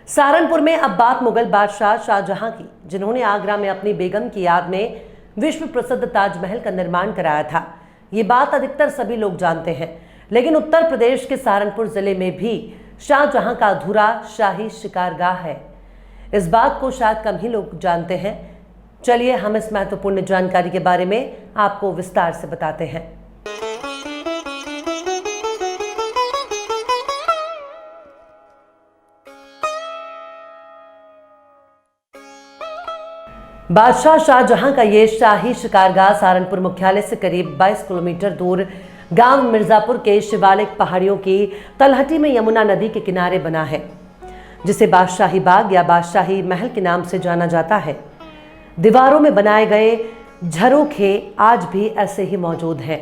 सहारनपुर में अब बात मुगल बादशाह शाहजहां की, जिन्होंने आगरा में अपनी बेगम की याद में विश्व प्रसिद्ध ताजमहल का निर्माण कराया था। ये बात अधिकतर सभी लोग जानते हैं, लेकिन उत्तर प्रदेश के सहारनपुर जिले में भी शाहजहां का अधूरा शाही शिकारगाह है। इस बात को शायद कम ही लोग जानते हैं। चलिए हम इस महत्वपूर्ण जानकारी के बारे में आपको विस्तार से बताते हैं। बादशाह शाहजहां का ये शाही शिकारगाह सहारनपुर मुख्यालय से करीब 22 किलोमीटर दूर गांव मिर्जापुर के शिवालिक पहाड़ियों की तलहटी में यमुना नदी के किनारे बना है, जिसे बादशाही बाग या बादशाही महल के नाम से जाना जाता है। दीवारों में बनाए गए झरोखे आज भी ऐसे ही मौजूद हैं।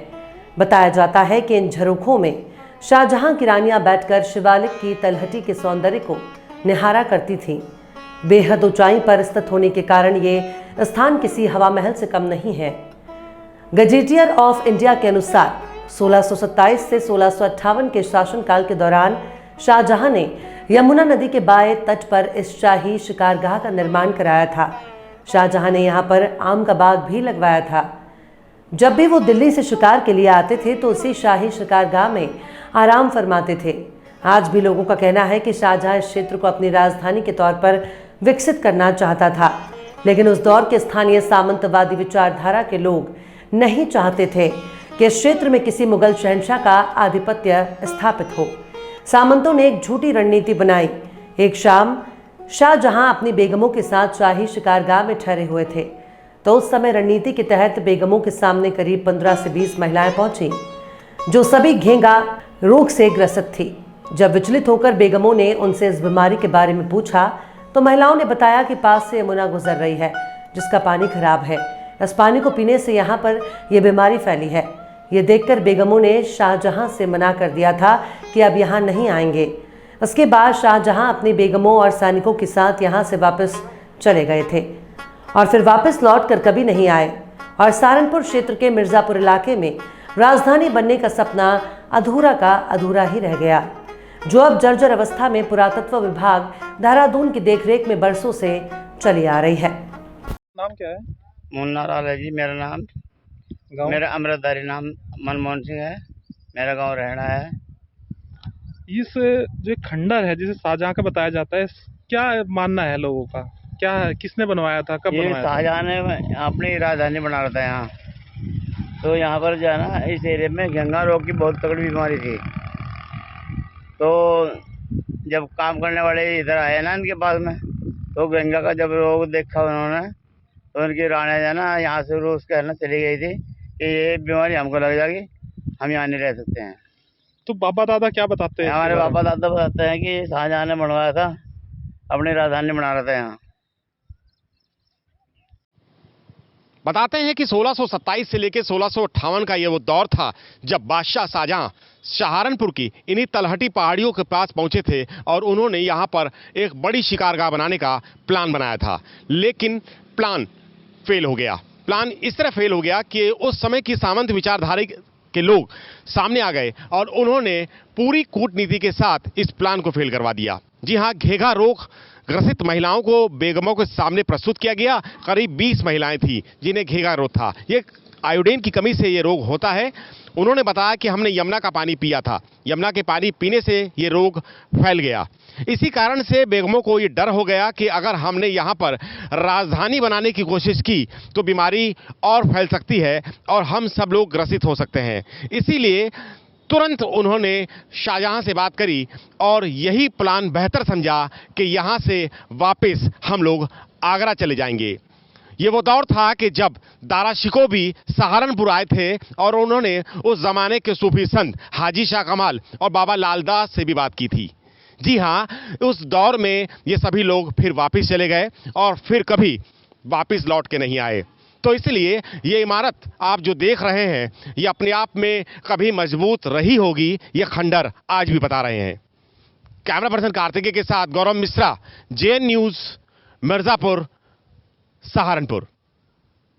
बताया जाता है कि इन झरोखों में शाहजहां की रानियां बैठकर शिवालिक की तलहटी के सौंदर्य को निहारा करती थीं। बेहद ऊंचाई पर स्थित होने के कारण ये स्थान किसी हवा महल से कम नहीं है। गजेटियर ऑफ इंडिया के अनुसार 1627 से 1658 के शासनकाल के दौरान शाहजहां ने यमुना नदी के बाएं तट पर इस शाही शिकारगाह का निर्माण कराया था। शाहजहां ने यहाँ पर आम का बाग भी लगवाया था। जब भी वो दिल्ली से शिकार के लिए आते थे तो उसी शाही शिकारगाह में आराम फरमाते थे। आज भी लोगों का कहना है कि शाहजहां इस क्षेत्र को अपनी राजधानी के तौर पर विकसित करना चाहता था, लेकिन उस दौर के स्थानीय सामंतवादी विचारधारा के लोग नहीं चाहते थे कि इस क्षेत्र में किसी मुगल शहंशाह का आधिपत्य स्थापित हो। सामंतों ने एक झूठी रणनीति बनाई। एक शाम शाहजहां अपनी बेगमों के साथ शाही शिकारगाह में ठहरे हुए थे, तो उस समय रणनीति के तहत बेगमों के सामने करीब 15 से 20 महिलाएं पहुंची, जो सभी घेंगा रोग से ग्रसित थी। जब विचलित होकर बेगमों ने उनसे इस बीमारी के बारे में पूछा तो महिलाओं ने बताया कि पास से यमुना गुजर रही है, जिसका पानी खराब है। इस पानी को पीने से यहाँ पर यह बीमारी फैली है। ये देखकर बेगमों ने शाहजहां से मना कर दिया था कि अब यहाँ नहीं आएंगे। उसके बाद शाहजहां अपनी बेगमों और सैनिकों के साथ यहाँ से वापस चले गए थे और फिर वापस लौट कर कभी नहीं आए, और सहारनपुर क्षेत्र के मिर्जापुर इलाके में राजधानी बनने का सपना अधूरा का अधूरा ही रह गया, जो अब जर्जर अवस्था में पुरातत्व विभाग देहरादून की देखरेख में बरसों से चली आ रही है। नाम क्या है? मुन्ना लाल है जी मेरा नाम। मेरा अमृतधारी नाम मनमोहन सिंह है। मेरा गांव रहना है। इस जो खंडर है जिसे शाहजहां का बताया जाता है, क्या मानना है लोगों का? क्या है, किसने बनवाया था, कब बनवाया था? शाहजहां ने अपनी राजधानी बना रहा था यहाँ। तो यहाँ पर जो है ना, इस एरिया में गंगा रोग की बहुत तगड़ी बीमारी थी। तो जब काम करने वाले इधर आए ना इनके पास में, तो गंगा का जब रोग देखा उन्होंने, तो उनकी रानी जो है ना यहाँ से रूस कहना चली गई थी कि ये बीमारी हमको लग जाएगी, हम यहाँ नहीं रह सकते हैं। तो बाबा दादा क्या बताते हैं? हमारे बाबा दादा बताते हैं कि शाहजहां ने बनवाया था, अपनी राजधानी बना रहा था यहाँ। बताते हैं कि 1627 से लेकर 1658 का ये वो दौर था जब बादशाह शाहजहां सहारनपुर की इन्हीं तलहटी पहाड़ियों के पास पहुंचे थे और उन्होंने यहां पर एक बड़ी शिकारगाह बनाने का प्लान बनाया था। लेकिन प्लान फेल हो गया। प्लान इस तरह फेल हो गया कि उस समय की सामंत विचारधारा के लोग सामने आ गए और उन्होंने पूरी कूटनीति के साथ इस प्लान को फेल करवा दिया। जी हां, घेघा रोग ग्रसित महिलाओं को बेगमों के सामने प्रस्तुत किया गया। करीब 20 महिलाएं थी जिन्हें घेघा रोग था। ये आयोडीन की कमी से ये रोग होता है। उन्होंने बताया कि हमने यमुना का पानी पिया था, यमुना के पानी पीने से ये रोग फैल गया। इसी कारण से बेगमों को ये डर हो गया कि अगर हमने यहाँ पर राजधानी बनाने की कोशिश की तो बीमारी और फैल सकती है और हम सब लोग ग्रसित हो सकते हैं। इसीलिए तुरंत उन्होंने शाहजहां से बात करी और यही प्लान बेहतर समझा कि यहाँ से वापस हम लोग आगरा चले जाएंगे। ये वो दौर था कि जब दारा शिकोह भी सहारनपुर आए थे और उन्होंने उस जमाने के सूफी संत हाजी शाह कमाल और बाबा लालदास से भी बात की थी। जी हाँ, उस दौर में ये सभी लोग फिर वापस चले गए और फिर कभी वापस लौट के नहीं आए। तो इसलिए ये इमारत आप जो देख रहे हैं ये अपने आप में कभी मजबूत रही होगी, ये खंडर आज भी बता रहे हैं। कैमरा पर्सन कार्तिकेय के साथ गौरव मिश्रा, जेएन न्यूज, मिर्जापुर, सहारनपुर।